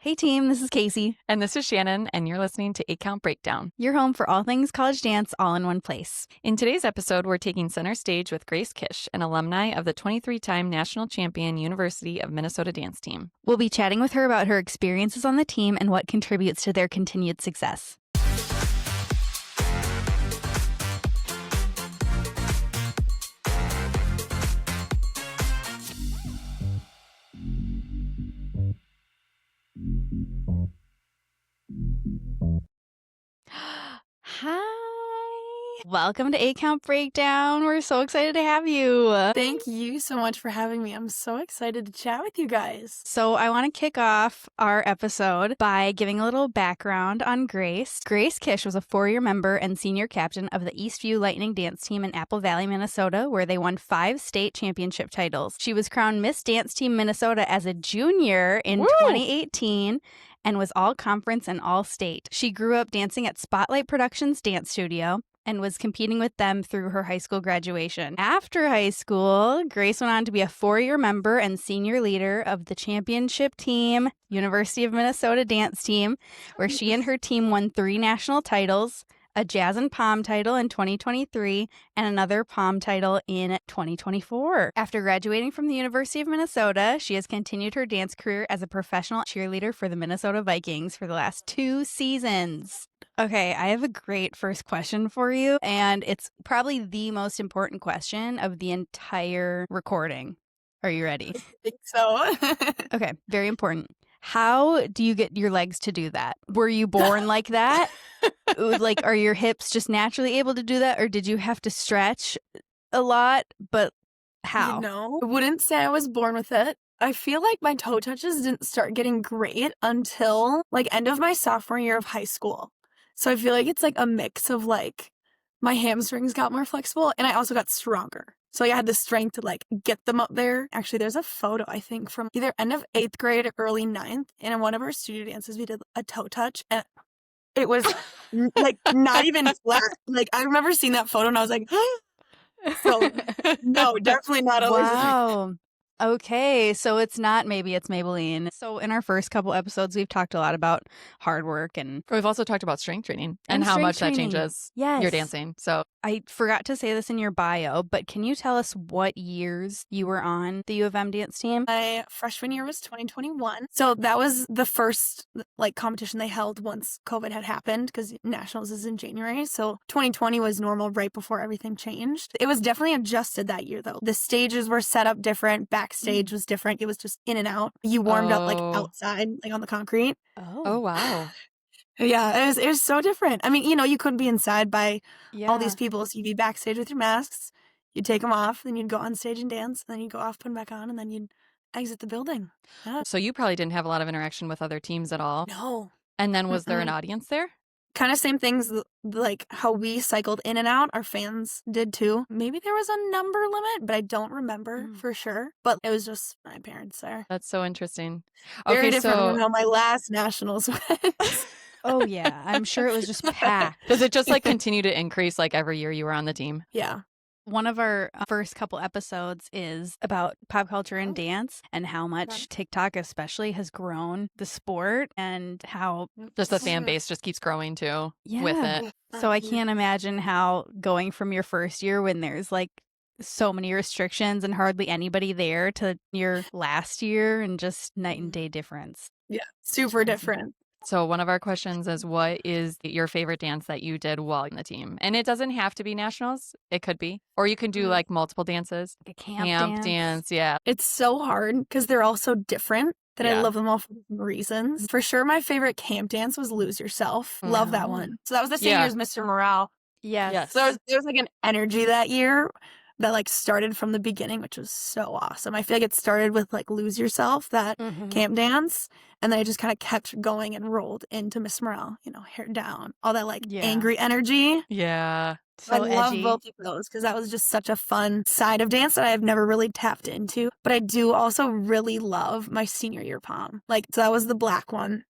Hey team, this is Casey. And this is Shannon, and you're listening to 8-Count Breakdown. Your home for all things college dance, all in one place. In today's episode, we're taking center stage with Grace Kisch, an alumni of the 23-time national champion University of Minnesota dance team. We'll be chatting with her about her experiences on the team and what contributes to their continued success. Hi. Welcome to 8-Count Breakdown. We're so excited to have you. Thank you so much for having me. I'm so excited to chat with you guys. So I want to kick off our episode by giving a little background on Grace. Grace Kisch was a 4-year member and senior captain of the Eastview Lightning dance team in Apple Valley, Minnesota, where they won 5 state championship titles. She was crowned Miss Dance Team Minnesota as a junior in 2018 and was all conference and all state. She grew up dancing at Spotlight Productions Dance Studio and was competing with them through her high school graduation. After high school, Grace went on to be a 4-year member and senior leader of the championship team, University of Minnesota dance team, where she and her team won 3 national titles, a Jazz and Pom title in 2023, and another Pom title in 2024. After graduating from the University of Minnesota, she has continued her dance career as a professional cheerleader for the Minnesota Vikings for the last 2 seasons. Okay, I have a great first question for you, and it's probably the most important question of the entire recording. Are you ready? I think so. Okay, very important. How do you get your legs to do that? Were you born like that? Like, are your hips just naturally able to do that, or did you have to stretch a lot? But how? I wouldn't say I was born with it. I feel like my toe touches didn't start getting great until like end of my sophomore year of high school. So I feel like it's like a mix of like my hamstrings got more flexible and I also got stronger. So I had the strength to like get them up there. Actually, there's a photo, I think, from either end of 8th grade or early 9th. And in one of our studio dances, we did a toe touch. And it was like not even flat. Like I remember seeing that photo and I was like, so no, definitely not a Wow. Okay, so it's not maybe it's Maybelline. So in our first couple episodes, we've talked a lot about hard work and We've also talked about strength training and how strength much training. that changes Yes. your dancing. So I forgot to say this in your bio, but can you tell us what years you were on the U of M dance team? My freshman year was 2021. So that was the first like competition they held once COVID had happened because nationals is in January. So 2020 was normal right before everything changed. It was definitely adjusted that year though. The stages were set up different. Backstage was different. It was just in and out. You warmed up like outside, like on the concrete. Oh, wow. Yeah, it was so different. I mean, you couldn't be inside by all these Yeah. people. So you'd be backstage with your masks. You'd take them off, then you'd go on stage and dance, and then you'd go off, put them back on, and then you'd exit the building. Yeah. So you probably didn't have a lot of interaction with other teams at all. No. And then was there an audience there? Kind of same things like how we cycled in and out, our fans did too. Maybe there was a number limit, but I don't remember for sure. But it was just my parents there. That's so interesting. Very Okay, different so from how my last nationals went. Oh, yeah. I'm sure it was just packed. does it just like continue to increase like every year you were on the team? Yeah. One of our first couple episodes is about pop culture and dance and how much TikTok especially has grown the sport and how Just the fan base just keeps growing too with it. So I can't imagine how going from your first year when there's like so many restrictions and hardly anybody there to your last year and just night and day difference. Yeah. Super different. So one of our questions is, what is your favorite dance that you did while in the team? And it doesn't have to be nationals. It could be. Or you can do like multiple dances. Like a camp dance. Yeah. It's so hard because they're all so different that I Yeah. love them all for different reasons. For sure, my favorite camp dance was Lose Yourself. Love that one. So that was the same Yeah. year as Mr. Morale. Yes. So there was like an energy that year that like started from the beginning, which was so awesome. I feel like it started with like Lose Yourself, that camp dance, and then I just kind of kept going and rolled into Miss Morale, hair down, all that like angry energy. Yeah. So I love edgy. both of those because that was just such a fun side of dance that I've never really tapped into. But I do also really love my senior year pom. So that was the black one.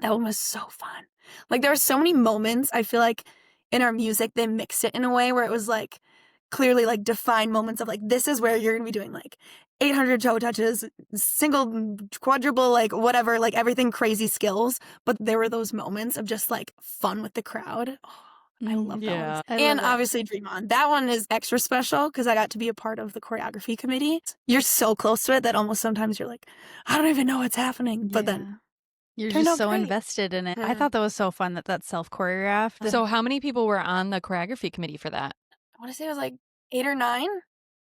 That one was so fun. Like there were so many moments, I feel like in our music, they mixed it in a way where it was like clearly like defined moments of like, this is where you're going to be doing like 800 toe touches, single, quadruple, like whatever, like everything crazy skills. But there were those moments of just like fun with the crowd. Oh, I love that Yeah. one. I And love that. obviously Dream On. That one is extra special because I got to be a part of the choreography committee. You're so close to it that almost sometimes you're like, I don't even know what's happening. But then you're turned just out so great. invested in it. I Mhm. thought that was so fun that that's self-choreographed. So how many people were on the choreography committee for that? I want to say it was like 8 or 9,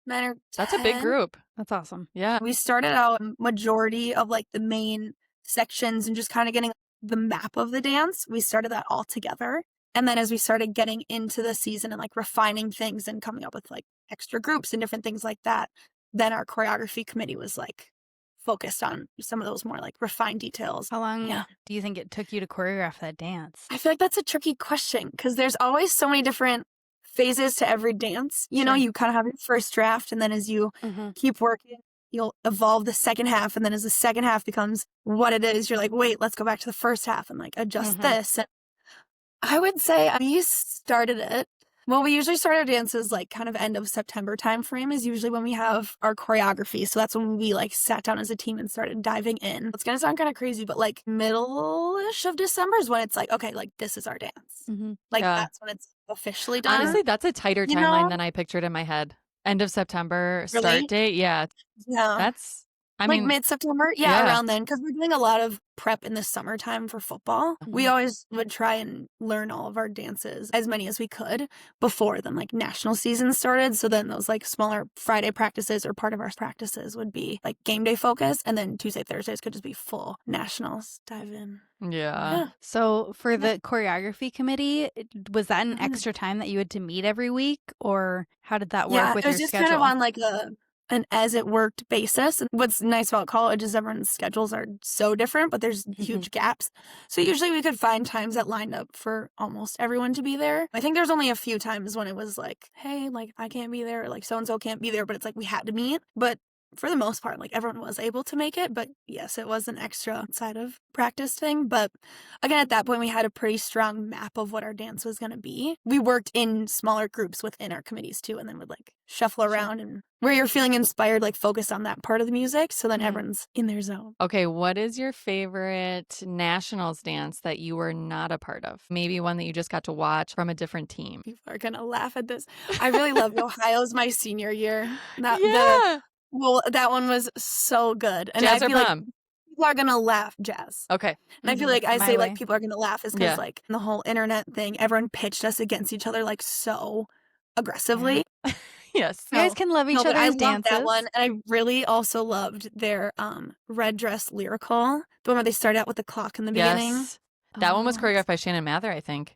9 or 10. That's a big group. That's awesome. Yeah. We started out majority of like the main sections and just kind of getting the map of the dance. We started that all together. And then as we started getting into the season and like refining things and coming up with like extra groups and different things like that, then our choreography committee was like focused on some of those more like refined details. How long Yeah. do you think it took you to choreograph that dance? I feel like that's a tricky question because there's always so many different phases to every dance. You know, Sure. you kind of have your first draft, and then as you keep working, you'll evolve the second half. And then as the second half becomes what it is, you're like, wait, let's go back to the first half and like adjust this. And I would say we started it. Well, we usually start our dances like kind of end of September timeframe is usually when we have our choreography. So that's when we like sat down as a team and started diving in. It's going to sound kind of crazy, but like middle-ish of December is when it's like, okay, like this is our dance. Like Yeah. that's when it's officially done. Honestly, that's a tighter You timeline know? than I pictured in my head. End of September, Really? start date. Yeah. Yeah. That's, I like mean, mid-September? Yeah, around then. Because we're doing a lot of prep in the summertime for football. We always would try and learn all of our dances, as many as we could, before then like national season started. So then those like smaller Friday practices or part of our practices would be like game day focus. And then Tuesday, Thursdays could just be full nationals. Dive in. yeah. So for the choreography committee, was that an Mhm. extra time that you had to meet every week, or how did that work Yeah, with it was your just schedule? kind of on like an as it worked basis. And what's nice about college is everyone's schedules are so different, but there's huge gaps. So usually we could find times that lined up for almost everyone to be there. I think there's only a few times when it was like, hey, like I can't be there, or like so-and-so can't be there, but it's like we had to meet. But for the most part, like everyone was able to make it. But yes, it was an extra side of practice thing. But again, at that point, we had a pretty strong map of what our dance was going to be. We worked in smaller groups within our committees too, and then would like shuffle around and where you're feeling inspired, like focus on that part of the music. So then everyone's in their zone. Okay, what is your favorite nationals dance that you were not a part of? Maybe one that you just got to watch from a different team. People are going to laugh at this. I really loved Ohio's my senior year. Well, that one was so good. And Jazz I or feel like prom? people are going to laugh, Jazz. Okay. And I feel like I My say way. like people are going to laugh is because Yeah. like the whole internet thing, everyone pitched us against each other like so aggressively. Yes. You guys can love each No, but I other's loved dances. that one. And I really also loved their red dress lyrical. The one where they start out with the clock in the beginning. Yes. That one was Oh. choreographed by Shannon Mather, I think.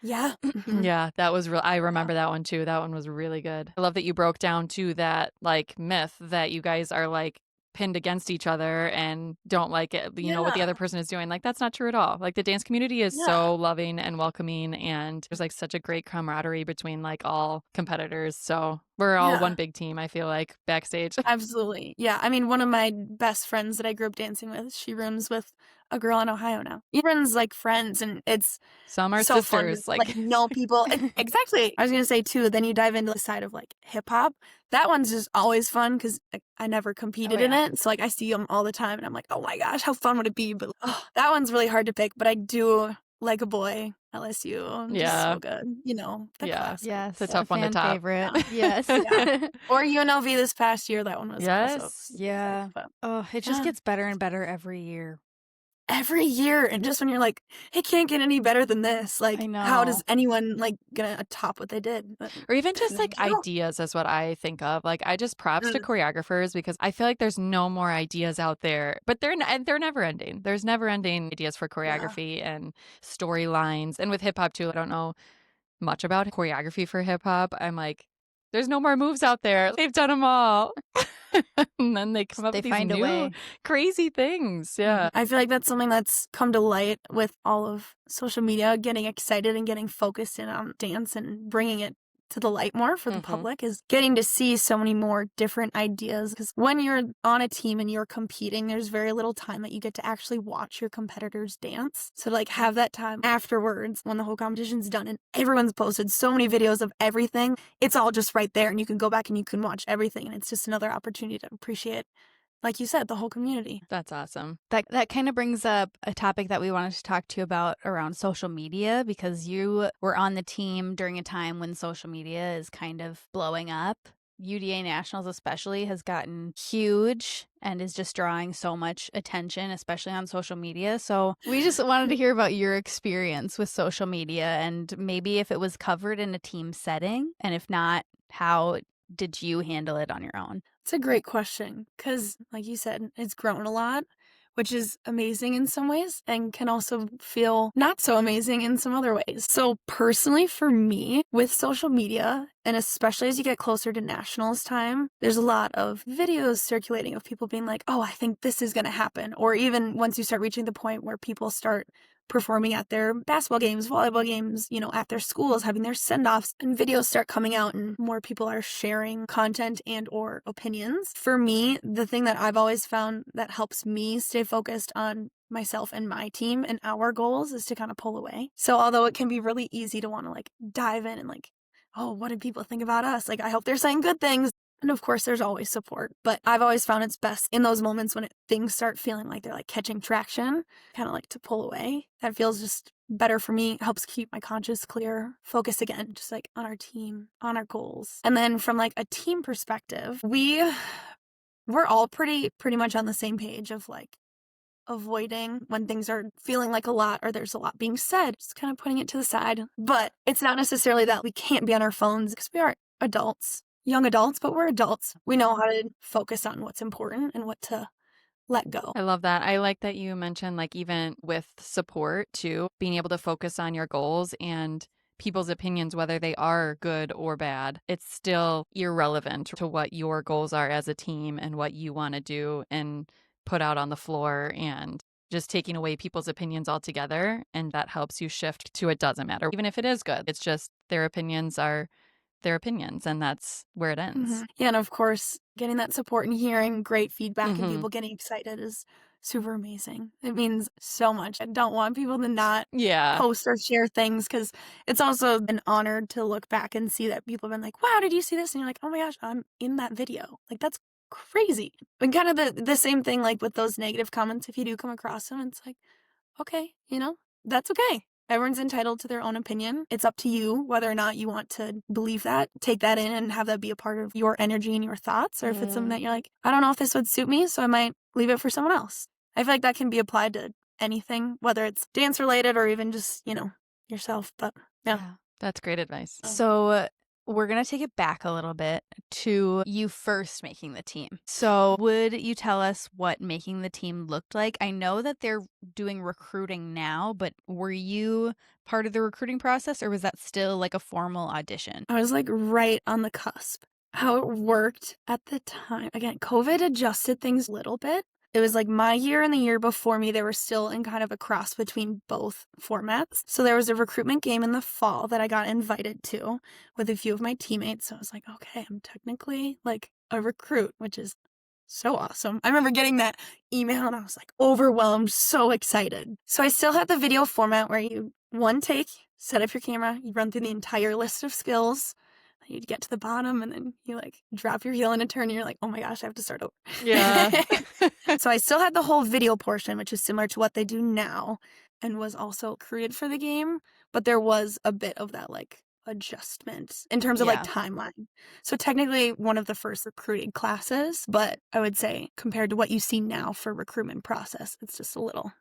Yeah. Yeah, that was real. I remember that one too. That one was really good. I love that you broke down to that like myth that you guys are like pinned against each other and don't like it, you know, what the other person is doing. Like, that's not true at all. Like, the dance community is so loving and welcoming, and there's like such a great camaraderie between like all competitors. So we're all one big team, I feel like, backstage. Absolutely. Yeah. I mean, one of my best friends that I grew up dancing with, she rooms with a girl in Ohio now. Everyone's like friends, and it's Some are so fun sisters. to like know people. Exactly. I was gonna say too. Then you dive into the side of like hip hop. That one's just always fun because I never competed in it, so like I see them all the time, and I'm like, oh my gosh, how fun would it be? But that one's really hard to pick. But I do like a boy. LSU, just so good. You know, the classic. Yes, it's a tough one to fan top. favorite. Yes. Or UNLV this past year. That one was also yeah. fun. Oh, it just gets better and better every year. Every year, and just when you're like, it can't get any better than this. Like, I know. how does anyone like gonna top what they did? But, or even just like ideas is what I think of. Like, I just props to choreographers because I feel like there's no more ideas out there, but they're never ending. There's never ending ideas for choreography and storylines. And with hip hop too, I don't know much about choreography for hip hop. I'm like, there's no more moves out there. They've done them all. And then they come up with these new crazy things. Yeah. I feel like that's something that's come to light with all of social media, getting excited and getting focused in on dance and bringing it to the light more for the Mhm. public, is getting to see so many more different ideas. Because when you're on a team and you're competing, there's very little time that you get to actually watch your competitors dance. So to like have that time afterwards when the whole competition's done and everyone's posted so many videos of everything, it's all just right there and you can go back and you can watch everything. And it's just another opportunity to appreciate, like you said, the whole community. That's awesome. That kind of brings up a topic that we wanted to talk to you about around social media, because you were on the team during a time when social media is kind of blowing up. UDA Nationals especially has gotten huge and is just drawing so much attention, especially on social media. So we just wanted to hear about your experience with social media and maybe if it was covered in a team setting, and if not, how did you handle it on your own? It's a great question because, like you said, it's grown a lot, which is amazing in some ways and can also feel not so amazing in some other ways. So, personally, for me, with social media, and especially as you get closer to nationals time, there's a lot of videos circulating of people being like, oh, I think this is going to happen. Or even once you start reaching the point where people start performing at their basketball games, volleyball games, at their schools, having their send-offs, and videos start coming out and more people are sharing content and or opinions. For me, the thing that I've always found that helps me stay focused on myself and my team and our goals is to kind of pull away. So although it can be really easy to want to like dive in and like, oh, what do people think about us? Like, I hope they're saying good things. And of course, there's always support, but I've always found it's best in those moments when things start feeling like they're like catching traction, kind of like to pull away. That feels just better for me, helps keep my conscience clear, focus again, just like on our team, on our goals. And then from like a team perspective, we're all pretty much on the same page of like avoiding when things are feeling like a lot or there's a lot being said, just kind of putting it to the side. But it's not necessarily that we can't be on our phones because we are adults, young adults, but we're adults. We know how to focus on what's important and what to let go. I love that. I like that you mentioned, like, even with support too, being able to focus on your goals and people's opinions, whether they are good or bad, it's still irrelevant to what your goals are as a team and what you want to do and put out on the floor, and just taking away people's opinions altogether. And that helps you shift to it doesn't matter. Even if it is good, it's just their opinions are their opinions, and that's where it ends. Yeah, and of course, getting that support and hearing great feedback and Mhm. people getting excited is super amazing. It means so much. I don't want people to not Yeah. post or share things because it's also an honor to look back and see that people have been like, wow, did you see this? And you're like, oh my gosh, I'm in that video. Like, that's crazy. And kind of the same thing like with those negative comments, if you do come across them, it's like, okay, that's okay. Everyone's entitled to their own opinion. It's up to you whether or not you want to believe that, take that in and have that be a part of your energy and your thoughts, or if it's something that you're like, I don't know if this would suit me, so I might leave it for someone else. I feel like that can be applied to anything, whether it's dance related or even just, yourself. But yeah. That's great advice. So we're going to take it back a little bit to you first making the team. So would you tell us what making the team looked like? I know that they're doing recruiting now, but were you part of the recruiting process, or was that still like a formal audition? I was like right on the cusp. How it worked at the time, again, COVID adjusted things a little bit. It was like my year and the year before me, they were still in kind of a cross between both formats. So there was a recruitment game in the fall that I got invited to with a few of my teammates. So I was like, okay, I'm technically like a recruit, which is so awesome. I remember getting that email and I was like overwhelmed, so excited. So I still had the video format where you one take, set up your camera, you run through the entire list of skills. You'd get to the bottom and then you like drop your heel in a turn and you're like, oh my gosh, I have to start over. Yeah. So I still had the whole video portion, which is similar to what they do now and was also created for the game. But there was a bit of that like adjustment in terms of like timeline. So technically one of the first recruiting classes, but I would say compared to what you see now for recruitment process, it's just a little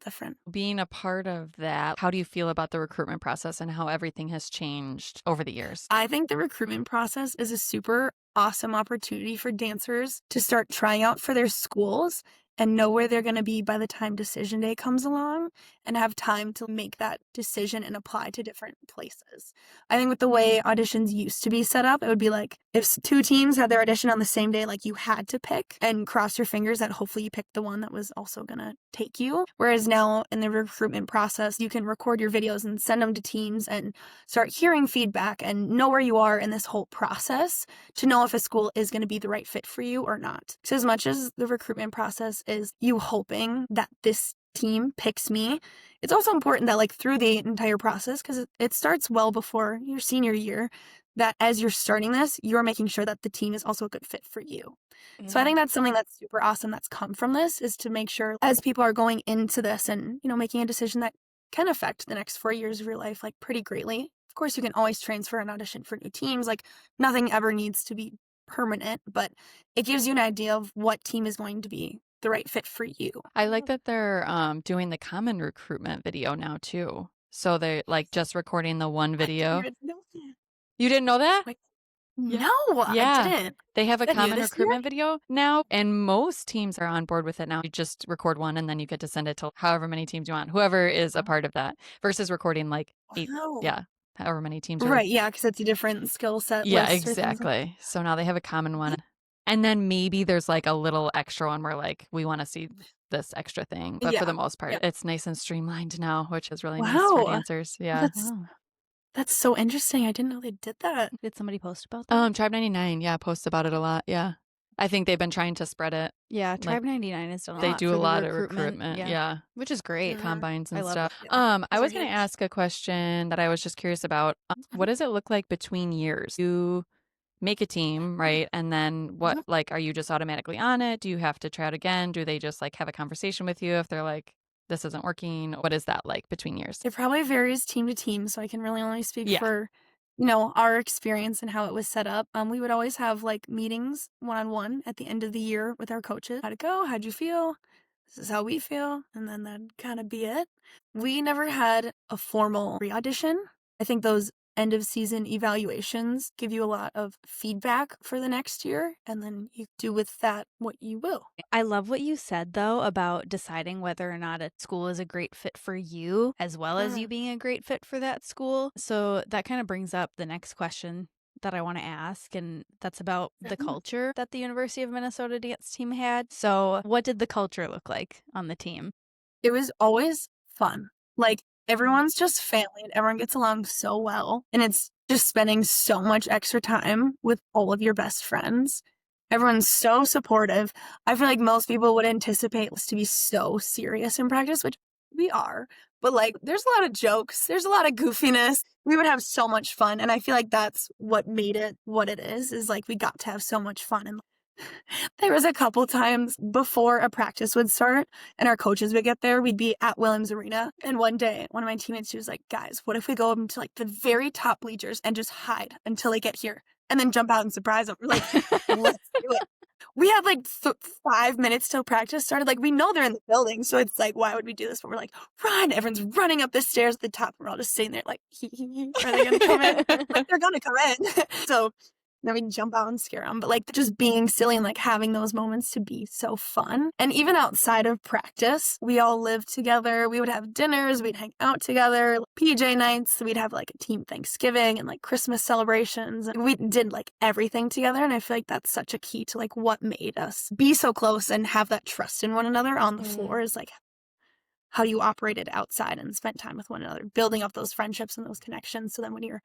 different. Being a part of that, how do you feel about the recruitment process and how everything has changed over the years? I think the recruitment process is a super awesome opportunity for dancers to start trying out for their schools and know where they're going to be by the time decision day comes along and have time to make that decision and apply to different places. I think with the way auditions used to be set up, it would be like if two teams had their audition on the same day, like you had to pick and cross your fingers that hopefully you picked the one that was also going to take you. Whereas now in the recruitment process, you can record your videos and send them to teams and start hearing feedback and know where you are in this whole process to know if a school is going to be the right fit for you or not. So as much as the recruitment process is you hoping that this team picks me, it's also important that like through the entire process, because it starts well before your senior year, that as you're starting this, you're making sure that the team is also a good fit for you. So I think that's something that's super awesome that's come from this, is to make sure as people are going into this and, you know, making a decision that can affect the next 4 years of your life like pretty greatly. Of course, you can always transfer and audition for new teams. Like nothing ever needs to be permanent, but it gives you an idea of what team is going to be the right fit for you. I like that they're doing the common recruitment video now too. So they're like just recording the one video. You didn't know that? Like, Yeah. no, I Yeah. didn't. They have a Is that new common this recruitment video now, and most teams are on board with it now. You just record one and then you get to send it to however many teams you want, whoever is a part of that, versus recording like 8, Wow. yeah, however many teams are. Right, yeah, because it's a different skill set Yeah, list or things like exactly. So now they have a common one. And then maybe there's like a little extra one where like we want to see this extra thing. But for the Yeah, most part, yeah. it's nice and streamlined now, which is really nice for Wow. dancers. Yeah. That's so interesting. I didn't know they did that. Did somebody post about that? Tribe 99, yeah, posts about it a lot. Yeah. I think they've been trying to spread it. Yeah, like, Tribe 99 has done a They lot do for a the lot of recruitment. recruitment. Yeah. Which is great. Combines and I love stuff. it. Yeah. I Those was are going to huge. ask a question that I was just curious about. What does it look like between years? You make a team, right? And then what, like, are you just automatically on it? Do you have to try it again? Do they just like have a conversation with you if they're like, this isn't working? What is that like between years? It probably varies team to team, so I can really only speak Yeah. for, you know, our experience and how it was set up. We would always have like meetings one-on-one at the end of the year with our coaches. How'd it go? How'd you feel? This is how we feel. And then that'd kind of be it. We never had a formal re-audition. I think those end of season evaluations give you a lot of feedback for the next year, and then you do with that what you will. I love what you said, though, about deciding whether or not a school is a great fit for you, as well as you being a great fit for that school. So that kind of brings up the next question that I want to ask, and that's about the culture that the University of Minnesota dance team had. So what did the culture look like on the team? It was always fun. Like, everyone's just family and everyone gets along so well. And it's just spending so much extra time with all of your best friends. Everyone's so supportive. I feel like most people would anticipate us to be so serious in practice, which we are. But like, there's a lot of jokes, there's a lot of goofiness. We would have so much fun. And I feel like that's what made it what it is like we got to have so much fun. And there was a couple times before a practice would start and our coaches would get there, we'd be at Williams Arena. And one day, one of my teammates, she was like, guys, what if we go up to like the very top bleachers and just hide until they get here and then jump out and surprise them? We're like, let's do it. We had like 5 minutes till practice started. Like, we know they're in the building, so it's like, why would we do this? But we're like, run. Everyone's running up the stairs at the top. We're all just sitting there like, are they going to come in? Like, they're going to come in. So then we'd jump out and scare them. But like just being silly and like having those moments to be so fun. And even outside of practice, we all lived together. We would have dinners, we'd hang out together, PJ nights, we'd have like a team Thanksgiving and like Christmas celebrations. And we did like everything together. And I feel like that's such a key to like what made us be so close and have that trust in one another on the floor, is like how you operated outside and spent time with one another, building up those friendships and those connections. So then when you're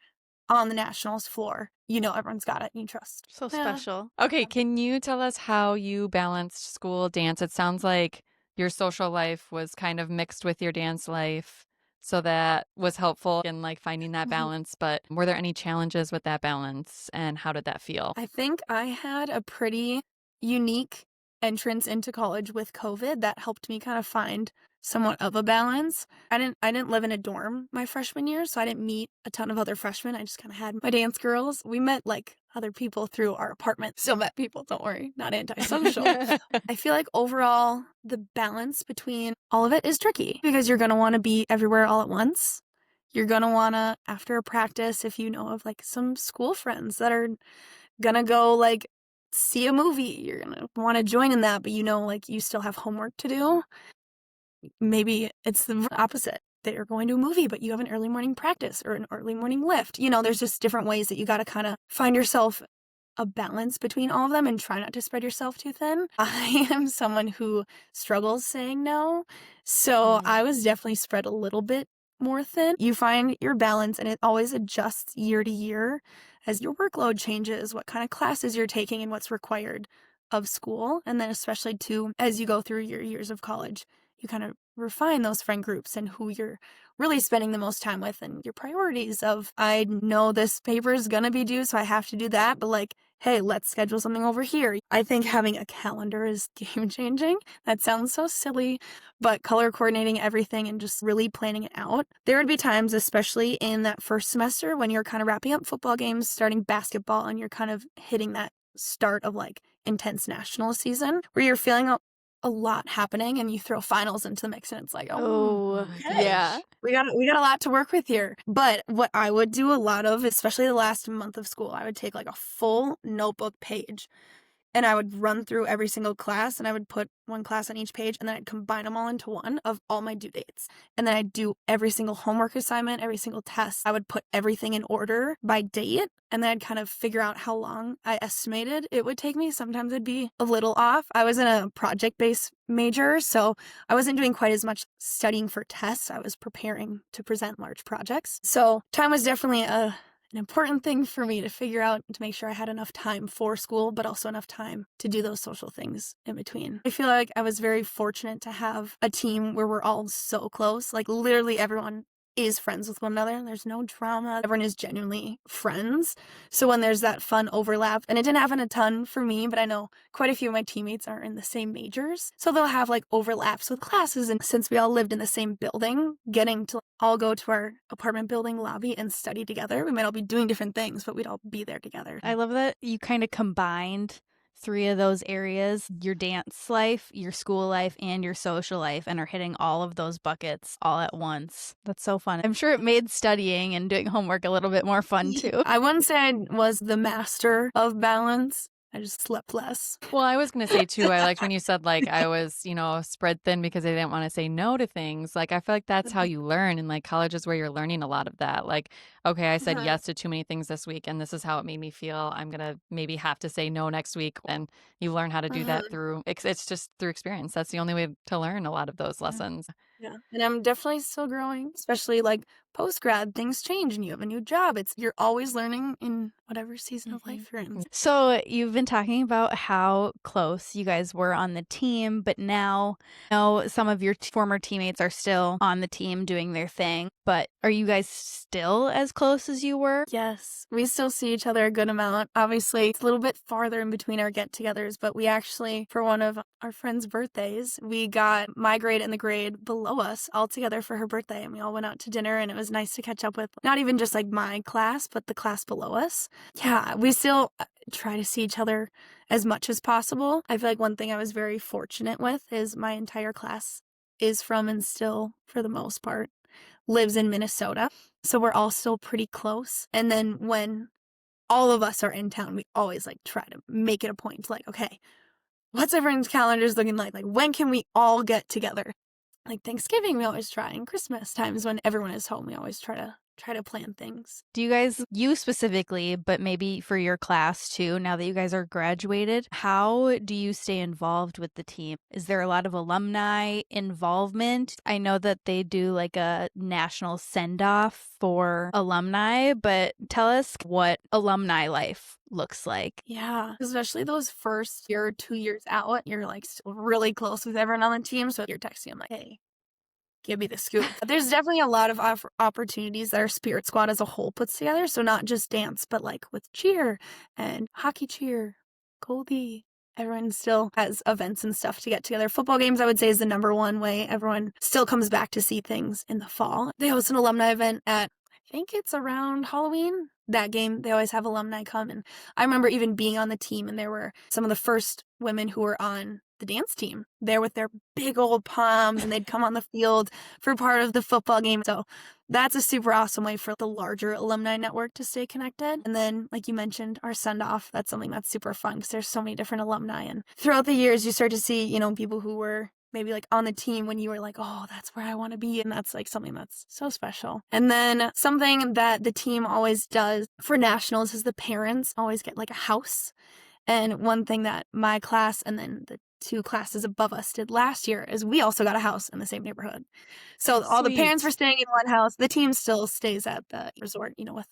on the nationals floor, you know everyone's got it and you trust. So special. Okay, can you tell us how you balanced school, dance? It sounds like your social life was kind of mixed with your dance life, so that was helpful in like finding that balance. But were there any challenges with that balance, and how did that feel? I think I had a pretty unique entrance into college with COVID that helped me kind of find somewhat of a balance. I didn't live in a dorm my freshman year, so I didn't meet a ton of other freshmen. I just kind of had my dance girls. We met like other people through our apartment. Still met people, don't worry, not antisocial. I feel like overall the balance between all of it is tricky because you're going to want to be everywhere all at once. You're going to want to, after a practice, if you know of like some school friends that are going to go like see a movie. You're going to want to join in that, but like you still have homework to do. Maybe it's the opposite. They're going to a movie, but you have an early morning practice or an early morning lift. There's just different ways that you got to kind of find yourself a balance between all of them and try not to spread yourself too thin. I am someone who struggles saying no. So I was definitely spread a little bit more thin. You find your balance and it always adjusts year to year as your workload changes, what kind of classes you're taking and what's required of school. And then especially too, as you go through your years of college, you kind of refine those friend groups and who you're really spending the most time with and your priorities of, I know this paper is going to be due, so I have to do that. But like, hey, let's schedule something over here. I think having a calendar is game changing. That sounds so silly, but color coordinating everything and just really planning it out. There would be times, especially in that first semester when you're kind of wrapping up football games, starting basketball, and you're kind of hitting that start of like intense national season where you're feeling a lot happening and you throw finals into the mix and it's like, okay, yeah. we got a lot to work with here. But what I would do a lot of, especially the last month of school, I would take like a full notebook page and I would run through every single class and I would put one class on each page and then I'd combine them all into one of all my due dates. And then I'd do every single homework assignment, every single test. I would put everything in order by date and then I'd kind of figure out how long I estimated it would take me. Sometimes it'd be a little off. I was in a project-based major, so I wasn't doing quite as much studying for tests. I was preparing to present large projects. So time was definitely an important thing for me to figure out to make sure I had enough time for school, but also enough time to do those social things in between. I feel like I was very fortunate to have a team where we're all so close. Like literally everyone is friends with one another. There's no drama. Everyone is genuinely friends. So when there's that fun overlap, and it didn't happen a ton for me, but I know quite a few of my teammates are in the same majors. So they'll have like overlaps with classes. And since we all lived in the same building, getting to all go to our apartment building lobby and study together, we might all be doing different things, but we'd all be there together. I love that you kind of combined 3 of those areas, your dance life, your school life, and your social life, and are hitting all of those buckets all at once. That's so fun. I'm sure it made studying and doing homework a little bit more fun too. I wouldn't say I was the master of balance. I just slept less. Well, I was going to say too, I liked when you said like I was, spread thin because I didn't want to say no to things. Like I feel like that's how you learn, and like college is where you're learning a lot of that. Like, okay, I said yes to too many things this week and this is how it made me feel. I'm going to maybe have to say no next week, and you learn how to do that through it's just through experience. That's the only way to learn a lot of those lessons. Yeah. And I'm definitely still growing, especially like post-grad, things change and you have a new job. You're always learning in whatever season of life you're in. So you've been talking about how close you guys were on the team, but now some of your former teammates are still on the team doing their thing. But are you guys still as close as you were? Yes, we still see each other a good amount. Obviously, it's a little bit farther in between our get-togethers, but we actually, for one of our friends' birthdays, we got my grade and the grade below us all together for her birthday, and we all went out to dinner, and it was nice to catch up with not even just like my class, but the class below us. Yeah, we still try to see each other as much as possible. I feel like one thing I was very fortunate with is my entire class is from, and still, for the most part, lives in Minnesota. So we're all still pretty close. And then when all of us are in town, we always like try to make it a point to like, okay, what's everyone's calendars looking like? Like, when can we all get together? Like Thanksgiving, we always try, and Christmas times when everyone is home, we always try to plan things. Do you guys, you specifically, but maybe for your class too, now that you guys are graduated, how do you stay involved with the team? Is there a lot of alumni involvement? I know that they do like a national send-off for alumni, but tell us what alumni life looks like. Yeah, especially those first year or 2 years out, you're like still really close with everyone on the team. So you're texting them like, hey, give me the scoop. There's definitely a lot of opportunities that our Spirit Squad as a whole puts together. So not just dance, but like with cheer and hockey cheer, Goldie. Everyone still has events and stuff to get together. Football games, I would say, is the number one way everyone still comes back to see things in the fall. They host an alumni event at, I think it's around Halloween. That game, they always have alumni come. And I remember even being on the team, and there were some of the first women who were on the dance team there with their big old palms, and they'd come on the field for part of the football game. So that's a super awesome way for the larger alumni network to stay connected. And then, like you mentioned, our send-off, that's something that's super fun because there's so many different alumni. And throughout the years, you start to see, you know, people who were maybe like on the team when you were like, oh, that's where I want to be. And that's like something that's so special. And then something that the team always does for nationals is the parents always get like a house. And one thing that my class and then the 2 classes above us did last year is we also got a house in the same neighborhood. So all the parents were staying in one house. The team still stays at the resort, you know, with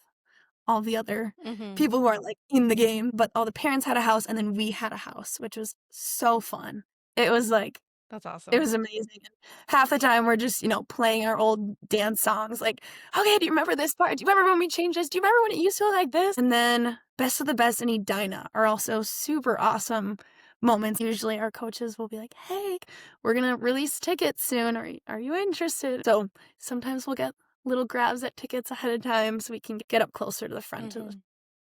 all the other people who are like in the game, but all the parents had a house and then we had a house, which was so fun. It was like, That's awesome. it was amazing. And half the time we're just, you know, playing our old dance songs like, okay, do you remember this part? Do you remember when we changed this? Do you remember when it used to look like this? And then Best of the Best and Edina are also super awesome moments. Usually our coaches will be like, hey, we're going to release tickets soon. Are you interested? So sometimes we'll get little grabs at tickets ahead of time so we can get up closer to the front to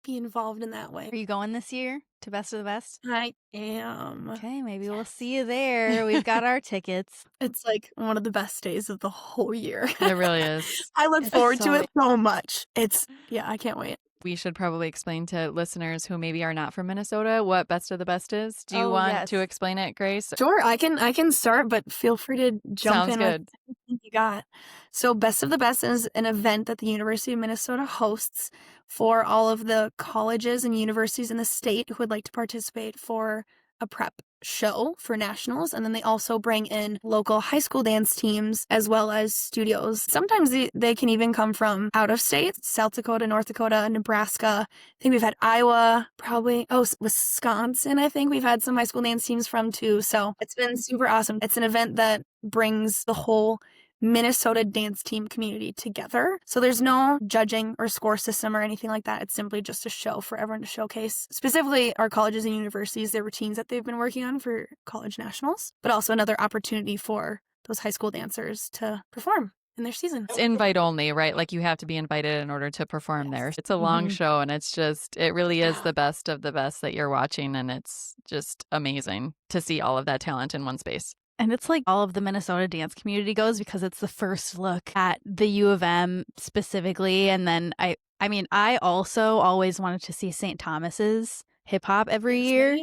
be involved in that way. Are you going this year to Best of the Best? I am. Okay, maybe we'll see you there. We've got our tickets. It's like one of the best days of the whole year. It really is. I look forward to it so much. I can't wait. We should probably explain to listeners who maybe are not from Minnesota what Best of the Best is. Do you want to explain it, Grace? Sure, I can start, but feel free to jump Sounds in good. with anything you got. So Best of the Best is an event that the University of Minnesota hosts for all of the colleges and universities in the state who would like to participate for a prep show for nationals. And then they also bring in local high school dance teams as well as studios. Sometimes they can even come from out of state, South Dakota, North Dakota, Nebraska. I think we've had Iowa, probably, Wisconsin, I think we've had some high school dance teams from too. So it's been super awesome. It's an event that brings the whole Minnesota dance team community together. So there's no judging or score system or anything like that. It's simply just a show for everyone to showcase, specifically our colleges and universities, their routines that they've been working on for college nationals, but also another opportunity for those high school dancers to perform in their season. It's invite only, right? Like you have to be invited in order to perform there. It's a long show and it really is the best of the best that you're watching. And it's just amazing to see all of that talent in one space. And it's like all of the Minnesota dance community goes because it's the first look at the U of M specifically. And then I also always wanted to see St. Thomas's hip hop every year.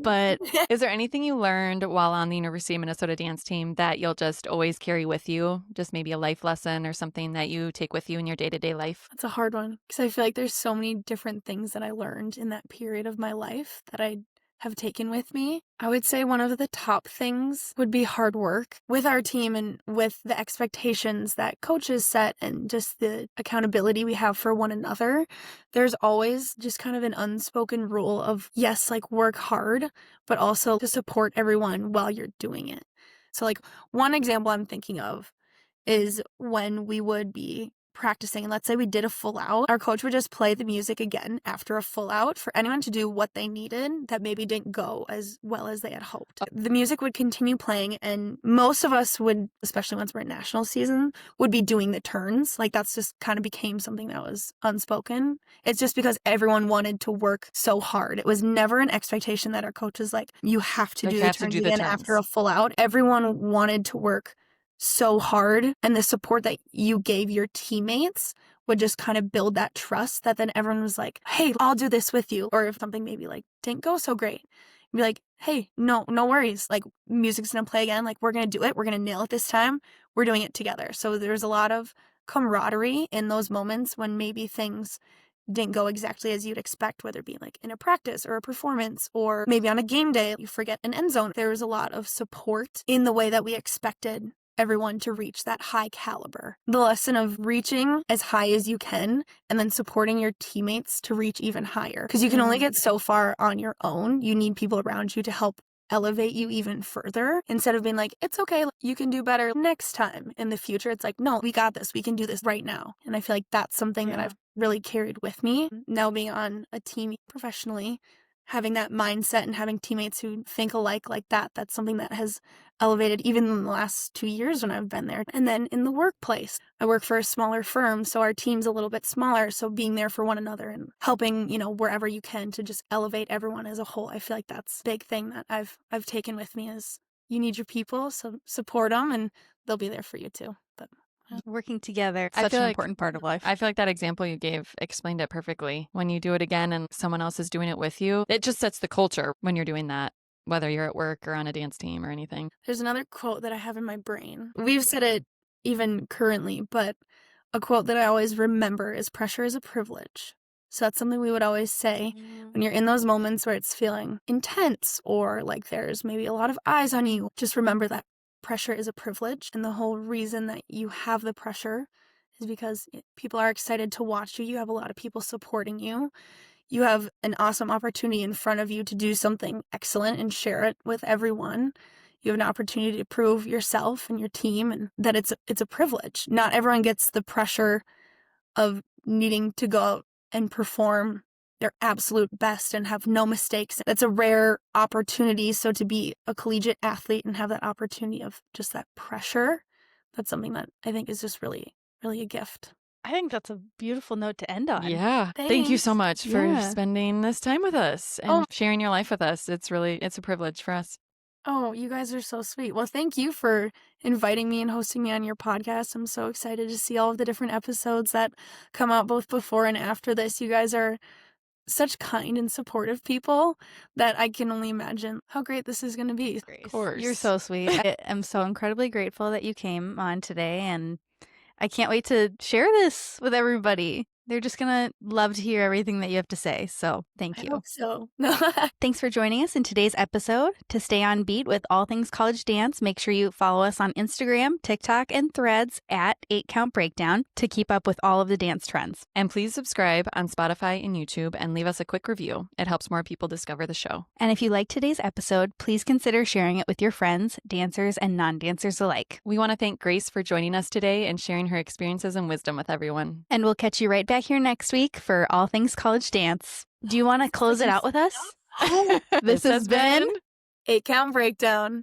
But is there anything you learned while on the University of Minnesota dance team that you'll just always carry with you? Just maybe a life lesson or something that you take with you in your day-to-day life? That's a hard one because I feel like there's so many different things that I learned in that period of my life that I have taken with me. I would say one of the top things would be hard work with our team and with the expectations that coaches set and just the accountability we have for one another. There's always just kind of an unspoken rule of, yes, like work hard, but also to support everyone while you're doing it. So like one example I'm thinking of is when we would be practicing, and let's say we did a full out, our coach would just play the music again after a full out for anyone to do what they needed that maybe didn't go as well as they had hoped. The music would continue playing, and most of us would, especially once we're in national season, would be doing the turns. Like that's just kind of became something that was unspoken. It's just because everyone wanted to work so hard. It was never an expectation that our coach was like, you have to do the turns again after a full out. Everyone wanted to work so hard, and the support that you gave your teammates would just kind of build that trust that then everyone was like, hey, I'll do this with you. Or if something maybe like didn't go so great, be like, hey, no worries. Like music's gonna play again. Like we're gonna do it. We're gonna nail it this time. We're doing it together. So there's a lot of camaraderie in those moments when maybe things didn't go exactly as you'd expect, whether it be like in a practice or a performance or maybe on a game day, you forget an end zone. There was a lot of support in the way that we expected everyone to reach that high caliber. The lesson of reaching as high as you can and then supporting your teammates to reach even higher. Because you can only get so far on your own. You need people around you to help elevate you even further instead of being like, it's okay, you can do better next time in the future. It's like, no, we got this. We can do this right now. And I feel like that's something that I've really carried with me. Now being on a team professionally having that mindset and having teammates who think alike like that, that's something that has elevated even in the last 2 years when I've been there. And then in the workplace, I work for a smaller firm, so our team's a little bit smaller. So being there for one another and helping, wherever you can to just elevate everyone as a whole. I feel like that's a big thing that I've taken with me is you need your people, so support them and they'll be there for you too. But Working together, I such feel an like- important part of life. I feel like that example you gave explained it perfectly. When you do it again and someone else is doing it with you, it just sets the culture when you're doing that, whether you're at work or on a dance team or anything. there's another quote that I have in my brain. We've said it even currently, but a quote that I always remember is pressure is a privilege. So that's something we would always say when you're in those moments where it's feeling intense or like there's maybe a lot of eyes on you. Just remember that pressure is a privilege. And the whole reason that you have the pressure is because people are excited to watch you. You have a lot of people supporting you. You have an awesome opportunity in front of you to do something excellent and share it with everyone. You have an opportunity to prove yourself and your team and that it's a privilege. Not everyone gets the pressure of needing to go out and perform their absolute best and have no mistakes. That's a rare opportunity. So to be a collegiate athlete and have that opportunity of just that pressure, that's something that I think is just really, really a gift. I think that's a beautiful note to end on. Yeah. Thank you so Thanks. much for Yeah. spending this time with us and Oh. sharing your life with us. It's a privilege for us. Oh, you guys are so sweet. Well, thank you for inviting me and hosting me on your podcast. I'm so excited to see all of the different episodes that come out both before and after this. You guys are such kind and supportive people that I can only imagine how great this is going to be. Grace, Of course. you're so sweet. I am so incredibly grateful that you came on today, and I can't wait to share this with everybody. They're just going to love to hear everything that you have to say. So thank I you. hope so. Thanks for joining us in today's episode. To stay on beat with all things college dance, make sure you follow us on Instagram, TikTok, and Threads at 8 Count Breakdown to keep up with all of the dance trends. And please subscribe on Spotify and YouTube and leave us a quick review. It helps more people discover the show. And if you liked today's episode, please consider sharing it with your friends, dancers, and non-dancers alike. We want to thank Grace for joining us today and sharing her experiences and wisdom with everyone. And we'll catch you right back here next week for all things college dance. Do you want to close it out with us? Oh, This has been 8 Count Breakdown.